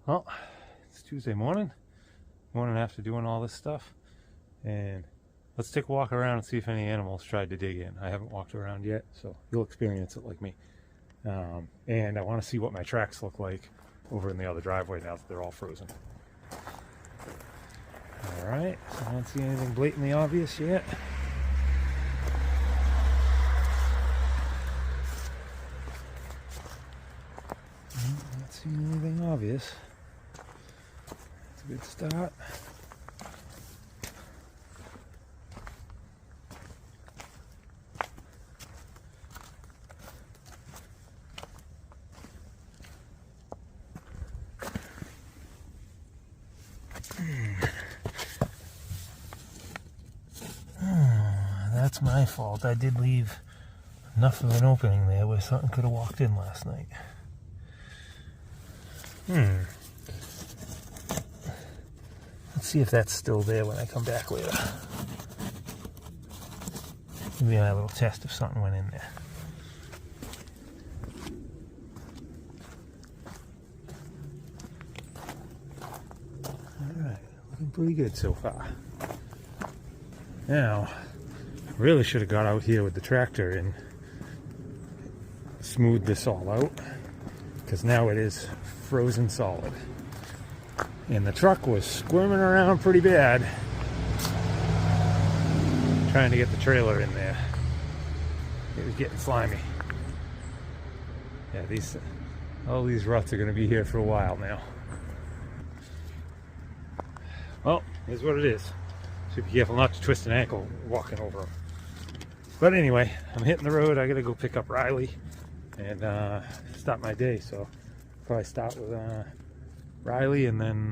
Well, it's Tuesday morning after doing all this stuff, and let's take a walk around and see if any animals tried to dig in. I haven't walked around yet, so you'll experience it like me. And I want to see what my tracks look like over in the other driveway now that they're all frozen. Alright, so I don't see anything blatantly obvious yet. Not seeing anything obvious. That's a good start. That's my fault. I did leave enough of an opening there where something could have walked in last night. Let's see if that's still there when I come back later. Maybe a little test if something went in there. Alright, looking pretty good so far. Now, I really should have got out here with the tractor and smoothed this all out, because now it is frozen solid. And the truck was squirming around pretty bad trying to get the trailer in there. It was getting slimy. Yeah, all these ruts are going to be here for a while now. Well, here's what it is. So be careful not to twist an ankle walking over them. But anyway, I'm hitting the road. I gotta go pick up Riley and start my day. So probably start with Riley and then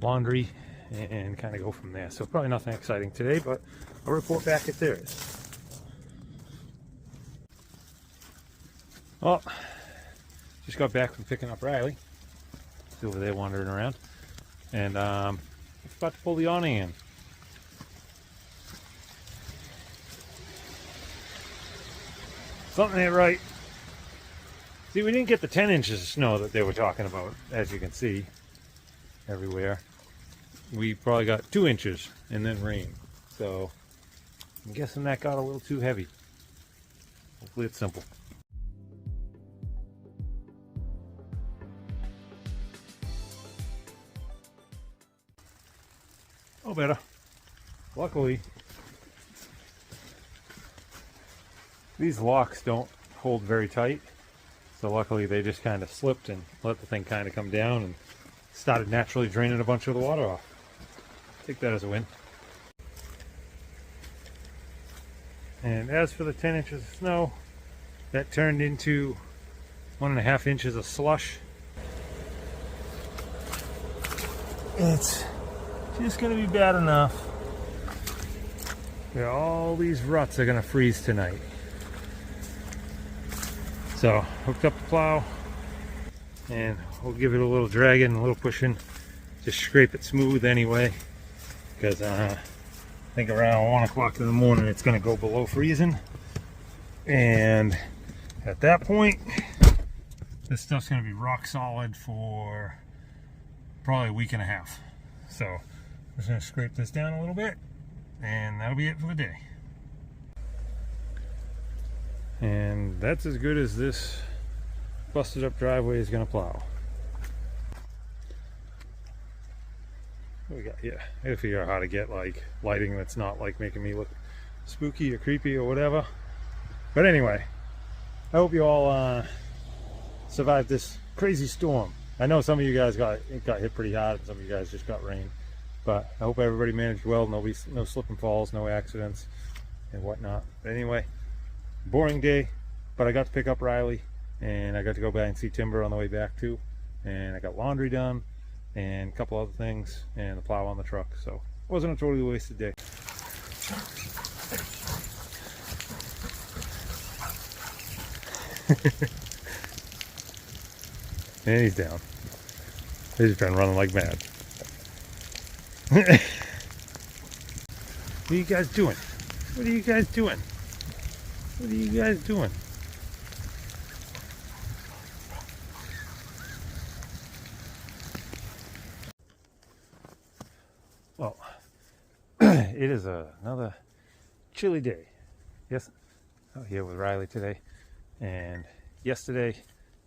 laundry and kind of go from there. So probably nothing exciting today, but I'll report back if there is. Well, just got back from picking up Riley. He's over there wandering around. And I'm about to pull the awning in. Something ain't right. See, we didn't get the 10 inches of snow that they were talking about, as you can see, everywhere. We probably got 2 inches and then rain. So, I'm guessing that got a little too heavy. Hopefully it's simple. Oh, better. Luckily, these locks don't hold very tight, so luckily they just kind of slipped and let the thing kind of come down and started naturally draining a bunch of the water off. Take that as a win. And as for the 10 inches of snow, that turned into 1.5 inches of slush. It's just going to be bad enough. Yeah, all these ruts are going to freeze tonight. So, hooked up the plow, and we'll give it a little dragging, a little pushing, just scrape it smooth anyway, because I think around 1 o'clock in the morning it's going to go below freezing, and at that point, this stuff's going to be rock solid for probably a week and a half. So, I'm just going to scrape this down a little bit, and that'll be it for the day. And that's as good as this busted up driveway is going to plow. What we got here? I gotta figure out how to get like lighting that's not like making me look spooky or creepy or whatever. But anyway, I hope you all survived this crazy storm. I know some of you guys got hit pretty hard, and some of you guys just got rain. But I hope everybody managed well. No slip and falls, no accidents, and whatnot. But anyway, boring day, but I got to pick up Riley, and I got to go back and see Timber on the way back too. And I got laundry done, and a couple other things, and the plow on the truck. So it wasn't a totally wasted day. And he's down. He's just been running like mad. What are you guys doing? What are you guys doing? What are you guys doing? Well, it is another chilly day. Yes, out here with Riley today. And yesterday,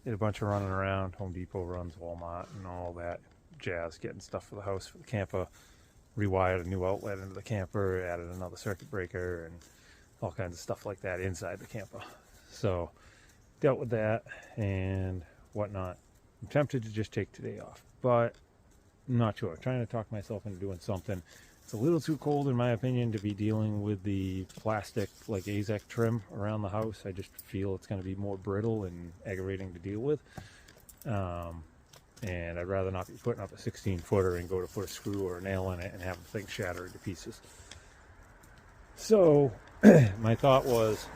did a bunch of running around. Home Depot runs, Walmart, and all that jazz, getting stuff for the house, for the camper. Rewired a new outlet into the camper, added another circuit breaker, and all kinds of stuff like that inside the camper. So, dealt with that and whatnot. I'm tempted to just take today off, but I'm not sure. I'm trying to talk myself into doing something. It's a little too cold, in my opinion, to be dealing with the plastic, like AZEK trim around the house. I just feel it's going to be more brittle and aggravating to deal with. And I'd rather not be putting up a 16-footer and go to put a screw or a nail in it and have the thing shatter into pieces. So my thought was,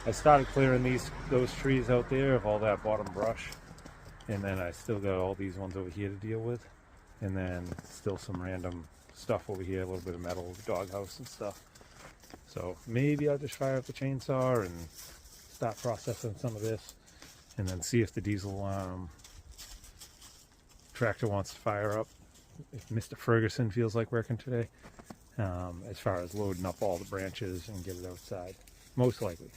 I started clearing those trees out there of all that bottom brush, and then I still got all these ones over here to deal with, and then still some random stuff over here, a little bit of metal, doghouse and stuff. So maybe I'll just fire up the chainsaw and start processing some of this, and then see if the diesel tractor wants to fire up, if Mr. Ferguson feels like working today, as far as loading up all the branches and get it outside. Most likely.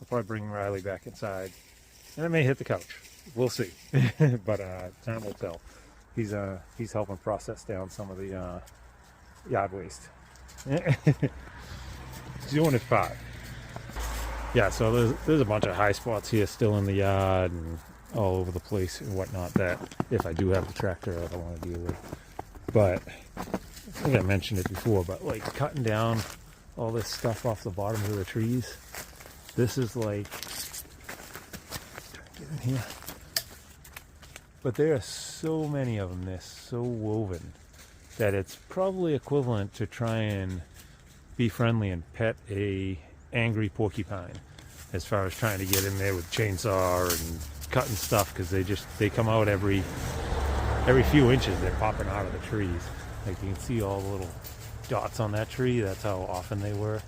I'll probably bring Riley back inside, and I may hit the couch. We'll see. But time will tell. He's helping process down some of the yard waste. He's doing it 5. Yeah, so there's a bunch of high spots here still in the yard and all over the place and whatnot that if I do have the tractor I don't want to deal with. But I think I mentioned it before, but like cutting down all this stuff off the bottom of the trees, this is like, get in here. But there are so many of them, they're so woven that it's probably equivalent to try and be friendly and pet a angry porcupine, as far as trying to get in there with chainsaw and cutting stuff, because they come out every few inches. They're popping out of the trees. Like you can see all the little dots on that tree. That's how often they were.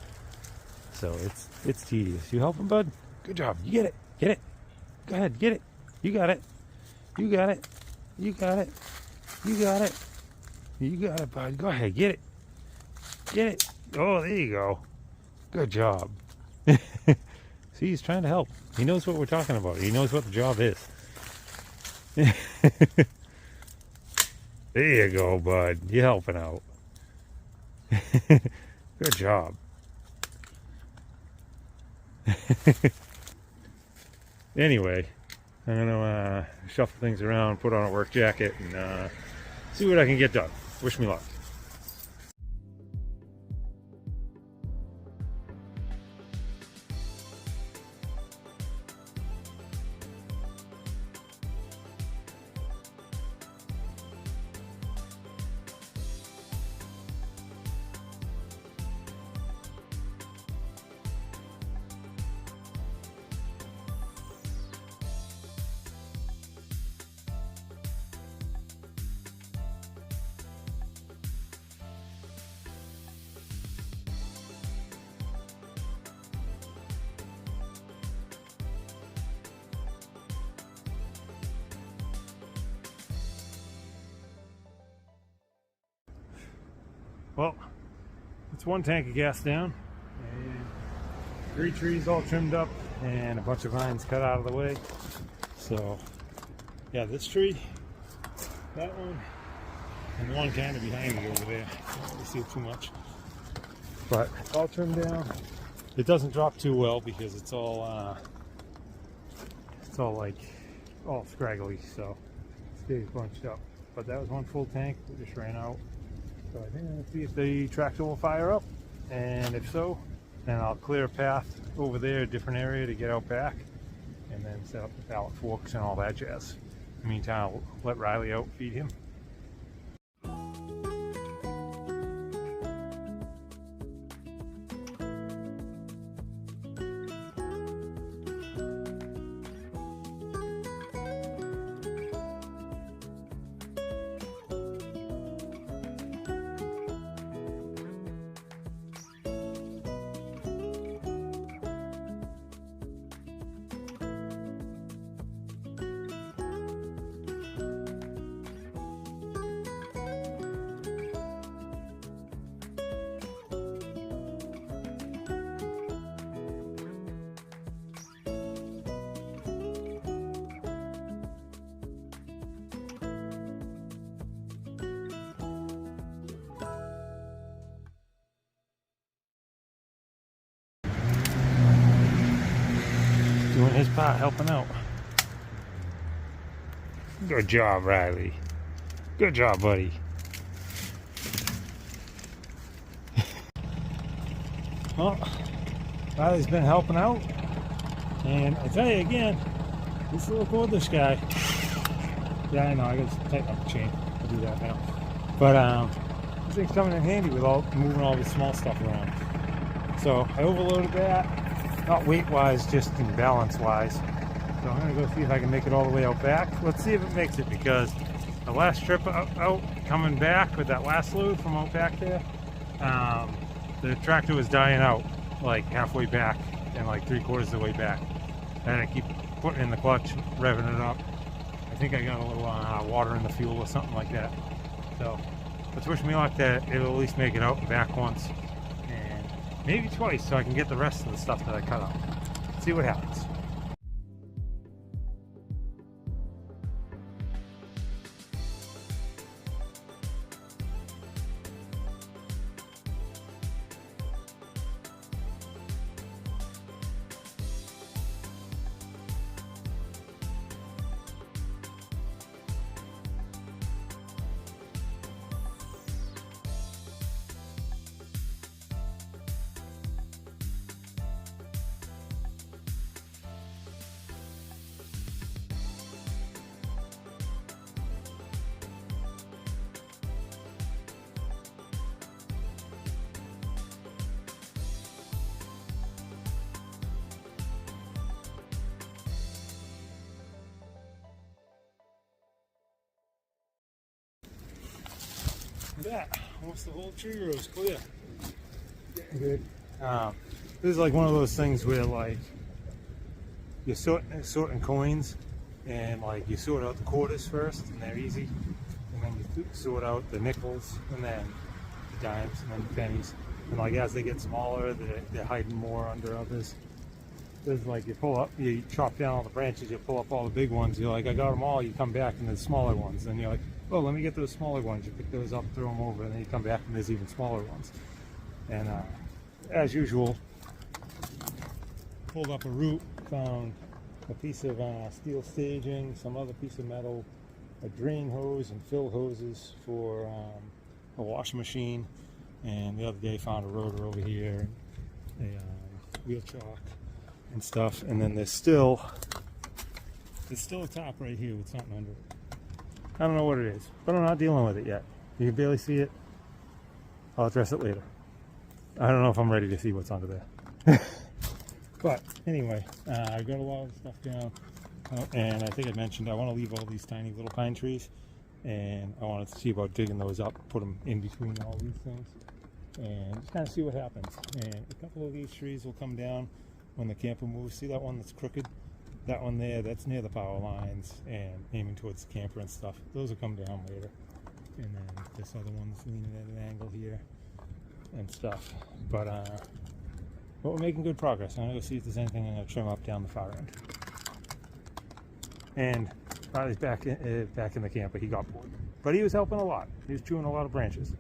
So it's tedious. You helping, bud? Good job. You get it. Get it. Go ahead. Get it. You got it. You got it. You got it. You got it. You got it, bud. Go ahead. Get it. Get it. Oh, there you go. Good job. See, he's trying to help. He knows what we're talking about. He knows what the job is. There you go, bud. You're helping out. Good job. Anyway, I'm going to shuffle things around, put on a work jacket, and see what I can get done. Wish me luck. Well, it's one tank of gas down, and 3 trees all trimmed up, and a bunch of vines cut out of the way. So, yeah, this tree, that one, and one kind of behind me over there. Can't really see it too much, but it's all trimmed down. It doesn't drop too well because it's all like all scraggly, so it stays bunched up. But that was one full tank that just ran out. So I think I'm going to see if the tractor will fire up, and if so, then I'll clear a path over there, a different area to get out back, and then set up the pallet forks and all that jazz. In the meantime, I'll let Riley out, feed him. his part helping out. Good job, Riley. Good job, buddy. Well, Riley's been helping out. And I tell you again, this little cordless guy. Yeah, I know, I gotta tighten up the chain. I'll do that now. But this thing's coming in handy with moving all the small stuff around. So I overloaded that, not weight-wise, just in balance-wise. So I'm gonna go see if I can make it all the way out back. Let's see if it makes it, because the last trip out coming back with that last load from out back there, the tractor was dying out like halfway back and like 3/4 of the way back. And I keep putting in the clutch, revving it up. I think I got a little water in the fuel or something like that. So let's wish me luck that it'll at least make it out and back once, and maybe twice, so I can get the rest of the stuff that I cut out. See what happens. That almost the whole tree row is clear. Good. This is like one of those things where like you're sorting coins, and like you sort out the quarters first, and they're easy, and then you sort out the nickels, and then the dimes, and then the pennies. And like as they get smaller, they're hiding more under others. There's like you chop down all the branches, you pull up all the big ones. You're like, I got them all. You come back and there's smaller ones, and you're like, oh, let me get those smaller ones. You pick those up, throw them over, and then you come back and there's even smaller ones. And as usual, pulled up a root, found a piece of steel staging, some other piece of metal, a drain hose and fill hoses for a washing machine, and the other day found a rotor over here, a wheel chock and stuff. And then there's still a top right here with something under it. I don't know what it is, but I'm not dealing with it yet. You can barely see it. I'll address it later. I don't know if I'm ready to see what's under there. But anyway, I got a lot of stuff down, and I think I mentioned I want to leave all these tiny little pine trees, and I wanted to see about digging those up, put them in between all these things, and just kind of see what happens. And a couple of these trees will come down when the camper moves. See that one that's crooked? That one there, that's near the power lines and aiming towards the camper and stuff. Those will come down later. And then this other one's leaning at an angle here and stuff. But we're making good progress. I'm gonna go see if there's anything I'm gonna trim up down the far end. And Riley's back in the camper. He got bored, but he was helping a lot. He was chewing a lot of branches.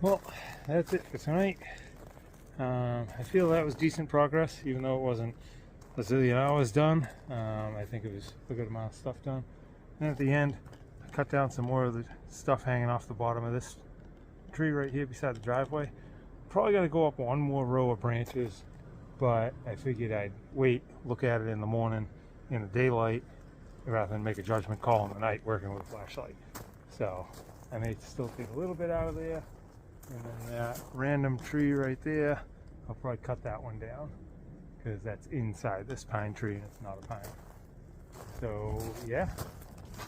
Well, that's it for tonight. I feel that was decent progress, even though it wasn't a zillion hours done. I think it was a good amount of stuff done. And at the end, I cut down some more of the stuff hanging off the bottom of this tree right here beside the driveway. Probably got to go up one more row of branches, but I figured I'd wait, look at it in the morning in the daylight, rather than make a judgment call in the night working with a flashlight. So I may still take a little bit out of there. And then that random tree right there, I'll probably cut that one down because that's inside this pine tree and it's not a pine. So yeah,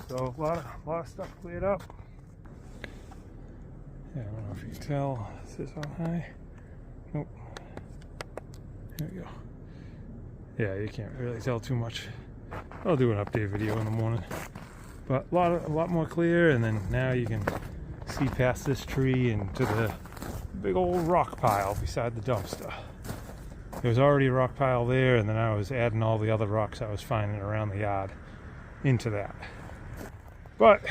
so a lot of stuff cleared up. Yeah, I don't know if you can tell. Is this on high? Nope. There we go. Yeah, you can't really tell too much. I'll do an update video in the morning. But a lot more clear, and then now you can see past this tree into the big old rock pile beside the dumpster. There was already a rock pile there, and then I was adding all the other rocks I was finding around the yard into that. But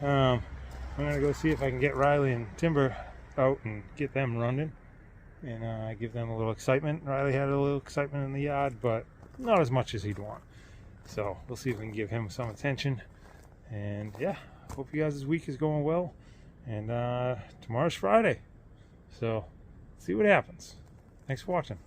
I'm gonna go see if I can get Riley and Timber out and get them running, and give them a little excitement. Riley had a little excitement in the yard, but not as much as he'd want. So we'll see if we can give him some attention. And yeah, hope you guys' week is going well. And tomorrow's Friday, so see what happens. Thanks for watching.